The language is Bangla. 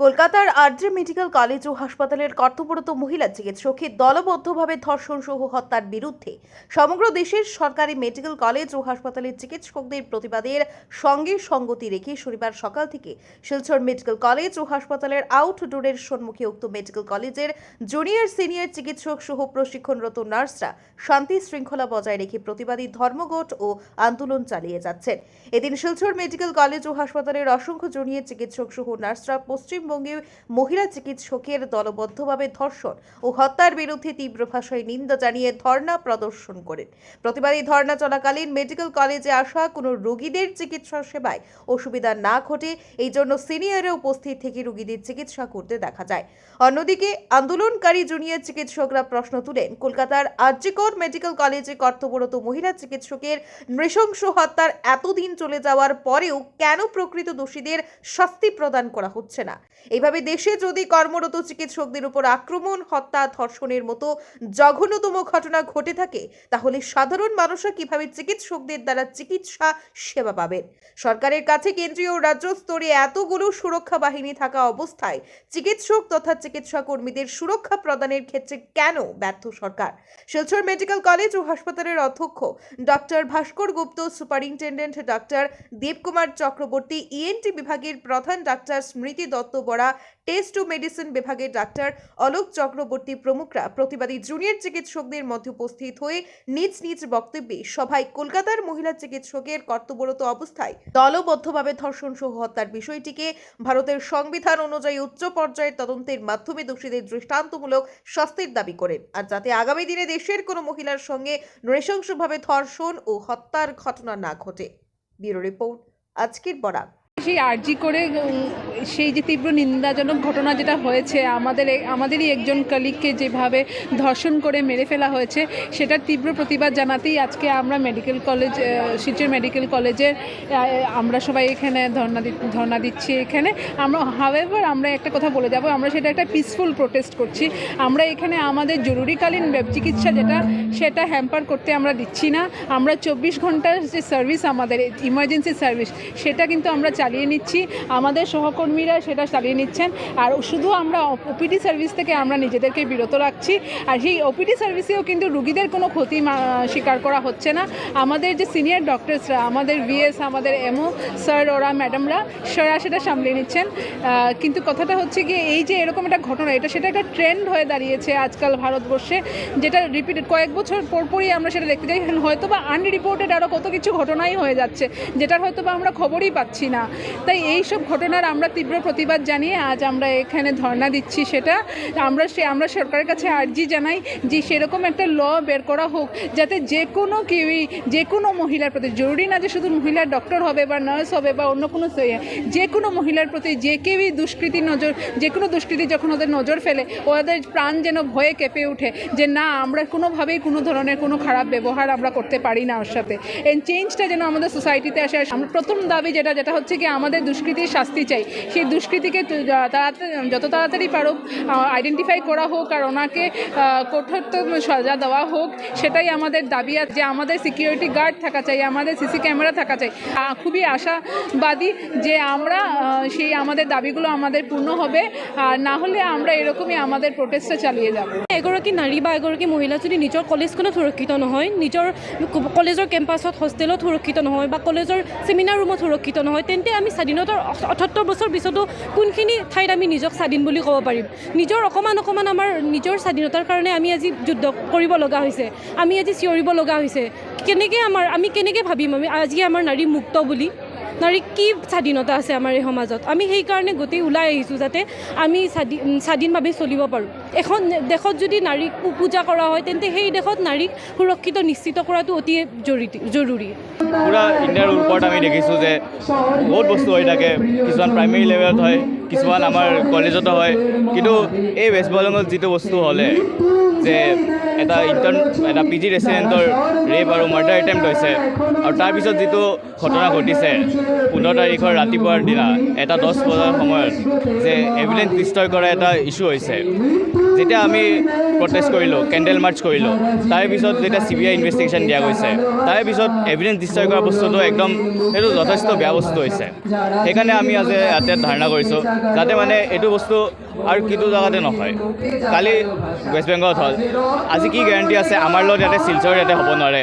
কলকাতার আরজি মেডিকেল কলেজ ও হাসপাতালের কর্তব্যরত মহিলা চিকিৎসককে দলবদ্ধভাবে ধর্ষণ সহ হত্যার বিরুদ্ধে সমগ্র দেশের সরকারি মেডিকেল কলেজ ও হাসপাতালের চিকিৎসকদের প্রতিবাদের সঙ্গে সঙ্গতি রেখে শনিবার সকাল থেকে শিলচর মেডিকেল কলেজ ও হাসপাতালের আউটডোরের সম্মুখে উক্ত মেডিকেল কলেজের জুনিয়র সিনিয়র চিকিৎসক সহ প্রশিক্ষণরত নার্সরা শান্তি শৃঙ্খলা বজায় রেখে প্রতিবাদী ধর্মঘট ও আন্দোলন চালিয়ে যাচ্ছেন। এদিন শিলচর মেডিকেল কলেজ ও হাসপাতালের অসংখ্য জুনিয়র চিকিৎসক সহ নার্সরা পশ্চিমবঙ্গে মহিলা চিকিৎসকের দলবদ্ধভাবে ধর্ষণ ও হত্যার বিরুদ্ধে তীব্র ভাষায় নিন্দা জানিয়ে ধর্ণা প্রদর্শন করেন। প্রতিবাদী ধর্ণা চলাকালীন মেডিকেল কলেজে আসা কোনো রোগীদের চিকিৎসা সেবায় অসুবিধা না ঘটে এই জন্য সিনিয়রে উপস্থিত থেকে রোগীদের চিকিৎসা করতে দেখা যায়। অন্যদিকে আন্দোলনকারী জুনিয়র চিকিৎসকরা প্রশ্ন তুলেন, কলকাতার আরজি মেডিকেল কলেজে কর্তব্যরত মহিলা চিকিৎসকের নৃশংস হত্যার এতদিন চলে যাওয়ার পরেও কেন প্রকৃত দোষীদের শাস্তি প্রদান করা হচ্ছে না। এইভাবে দেশে যদি কর্মরত চিকিৎসকদের উপর আক্রমণ, হত্যা, ধর্ষণের মতো জঘন্যতম ঘটনা ঘটে থাকে তাহলে সাধারণ মানুষরা কিভাবে চিকিৎসকদের দ্বারা চিকিৎসা সেবা পাবেন? সরকারের কাছে কেন্দ্রীয় ও রাজ্য স্তরে এতগুলো সুরক্ষা বাহিনী থাকা অবস্থায় চিকিৎসক তথা চিকিৎসা কর্মীদের সুরক্ষা প্রদানের ক্ষেত্রে কেন ব্যর্থ সরকার? শিলচর মেডিকেল কলেজ ও হাসপাতালের অধ্যক্ষ doctor Bhaskar Gupta, superintendent doctor Debkumar Chakraborty, ENT বিভাগের প্রধান ডাক্তার স্মৃতি দত্ত বড়া, টেস্ট ও মেডিসিন বিভাগের ডাক্তার অলোক চক্রবর্তী প্রমুখরা প্রতিবাদী জুনিয়র চিকিৎসকদের মধ্যে উপস্থিত হয়ে নিজ নিজ বক্তব্যে সভায় কলকাতার মহিলা চিকিৎসকের কর্তব্যরত অবস্থায় দলবদ্ধভাবে ধর্ষণ সহ হত্যার বিষয়টিকে ভারতের সংবিধান অনুযায়ী উচ্চ পর্যায়ের তদন্তের মাধ্যমে দোষীদের দৃষ্টান্তমূলক শাস্তির দাবি করেন, আর যাতে আগামী দিনে দেশের কোনো মহিলার সঙ্গে নৃশংসভাবে ধর্ষণ ও হত্যার ঘটনা না ঘটে। ব্যুরো রিপোর্ট, আজকের বরাক। সেই আরজি করে সেই যে তীব্র নিন্দাজনক ঘটনা যেটা হয়েছে, আমাদেরই একজন কলিগকে যেভাবে ধর্ষণ করে মেরে ফেলা হয়েছে সেটার তীব্র প্রতিবাদ জানাতেই আজকে আমরা মেডিকেল কলেজ, শিলচর মেডিকেল কলেজের আমরা সবাই এখানে ধর্ণা দিচ্ছি। এখানে আমরা একটা কথা বলে যাব, আমরা সেটা একটা পিসফুল প্রোটেস্ট করছি। আমরা এখানে আমাদের জরুরিকালীন চিকিৎসা সেটা হ্যাম্পার করতে আমরা দিচ্ছি না। আমরা 24 ঘন্টার যে সার্ভিস, আমাদের ইমার্জেন্সি সার্ভিস, সেটা কিন্তু আমরা চালিয়ে নিচ্ছি, আমাদের সহকর্মীরা সেটা চালিয়ে নিচ্ছেন। আর শুধু আমরা ওপিডি সার্ভিস থেকে আমরা নিজেদেরকে বিরত রাখছি। আর সেই ওপিডি সার্ভিসেও কিন্তু রুগীদের কোনো ক্ষতি স্বীকার করা হচ্ছে না। আমাদের যে সিনিয়র ডক্টরসরা, আমাদের ভিএস, আমাদের এমও স্যার, ওরা ম্যাডামরা সেটা সামলে নিচ্ছেন। কিন্তু কথাটা হচ্ছে কি, এই যে এরকম একটা ঘটনা, সেটা একটা ট্রেন্ড হয়ে দাঁড়িয়েছে আজকাল ভারতবর্ষে, যেটা রিপিটেড কয়েক বছর পরপরই আমরা সেটা দেখতে যাই। হয়তো বা আনরিপোর্টেড আরও কত কিছু ঘটনাই হয়ে যাচ্ছে, যেটার হয়তো বা আমরা খবরই পাচ্ছি না। তাই এই সব ঘটনার আমরা তীব্র প্রতিবাদ জানিয়ে আজ আমরা এখানে ধর্ণা দিচ্ছি। সেটা আমরা সরকারের কাছে আর্জি জানাই যে সেরকম একটা ল বের করা হোক, যাতে যে কোনো মহিলার প্রতি, জরুরি না যে শুধু মহিলার ডক্টর হবে বা নার্স হবে বা অন্য কোনো যে কোনো মহিলার প্রতি যে কেউই যে কোনো দুষ্কৃতি যখন ওদের নজর ফেলে, ওদের প্রাণ যেন ভয়ে কেঁপে ওঠে যে না, আমরা কোনোভাবেই কোনো ধরনের কোনো খারাপ ব্যবহার আমরা করতে পারি না ওর সাথে। এই চেঞ্জটা যেন আমাদের সোসাইটিতে আসে। আমরা প্রথম দাবি যেটা হচ্ছে কি, আমাদের দুষ্কৃতির শাস্তি চাই। সেই দুষ্কৃতিকে যত তাড়াতাড়ি পারুক আইডেন্টিফাই করা হোক আর ওনাকে কঠোরতম সাজা দেওয়া হোক, সেটাই আমাদের দাবি। যে আমাদের সিকিউরিটি গার্ড থাকা চাই, আমাদের সিসি ক্যামেরা থাকা চাই। খুবই আশাবাদী যে সেই আমাদের দাবিগুলো আমাদের পূর্ণ হবে, আর না হলে আমরা এরকমই আমাদের প্রোটেস্টটা চালিয়ে যাব। এগৰাকী নাৰী বা এগৰাকী মহিলা যদি নিজৰ কলেজখনত সুৰক্ষিত নহয়, নিজৰ কলেজৰ কেম্পাছত, হোষ্টেলত সুৰক্ষিত নহয় বা কলেজৰ ছেমিনাৰ ৰুমত সুৰক্ষিত নহয়, তেন্তে আমি স্বাধীনতাৰ 78 বছৰ পিছতো কোনখিনি ঠাইত আমি নিজক স্বাধীন বুলি ক'ব পাৰিম? নিজৰ অকণমান আমাৰ নিজৰ স্বাধীনতাৰ কাৰণে আমি আজি যুদ্ধ কৰিব লগা হৈছে, আমি আজি চিঞৰিব লগা হৈছে। আমি কেনেকৈ ভাবিম আজি আমাৰ নাৰী মুক্ত বুলি? নাৰী কি স্বাধীনতা আছে আমাৰ এই সমাজত? আমি সেইকাৰণে গোটেই ওলাই আহিছোঁ যাতে আমি স্বাধীনভাৱে চলিব পাৰোঁ। এখন দেশত যদি নাৰীক পূজা কৰা হয়, তেন্তে সেই দেশত নাৰীক সুৰক্ষিত নিশ্চিত কৰাটো অতি জৰুৰী। পুৰা ইণ্ডিয়াৰ ওপৰত আমি দেখিছোঁ যে বহুত বস্তু হৈ থাকে, কিছুমান প্ৰাইমেৰী লেভেলত হয়, কিছুমান আমাৰ কলেজতো হয়। কিন্তু এই ৱেষ্ট বেংগলত যিটো বস্তু হ'লে যে এটা পি জি ৰেচিডেণ্টৰ ৰেপ আৰু মাৰ্ডাৰ এটেম্প্ট হৈছে, আৰু তাৰপিছত যিটো ঘটনা ঘটিছে 15 তাৰিখৰ ৰাতিপুৱাৰ দিনা এটা 10 বজাৰ সময়ত যে এভিডেন্স ডিষ্ট্ৰয় কৰা এটা ইছ্যু হৈছে, যেতিয়া আমি প্ৰটেষ্ট কৰিলোঁ, কেণ্ডেল মাৰ্চ কৰিলোঁ, তাৰে পিছত যেতিয়া CBI ইনভেষ্টিগেশ্যন দিয়া গৈছে, তাৰে পিছত এভিডেঞ্চ ডিষ্ট্ৰয় কৰা বস্তুটো একদম সেইটো যথেষ্ট বেয়া বস্তু হৈছে। সেইকাৰণে আমি আজি ইয়াতে ধাৰণা কৰিছোঁ যাতে মানে এইটো বস্তু আৰু কিটো জেগাতে নহয়। কালি ৱেষ্ট বেংগলত হ'ল, আজি কি গেৰাণ্টি আছে আমাৰ লগত ইয়াতে শিলচৰ ইয়াতে হ'ব নোৱাৰে।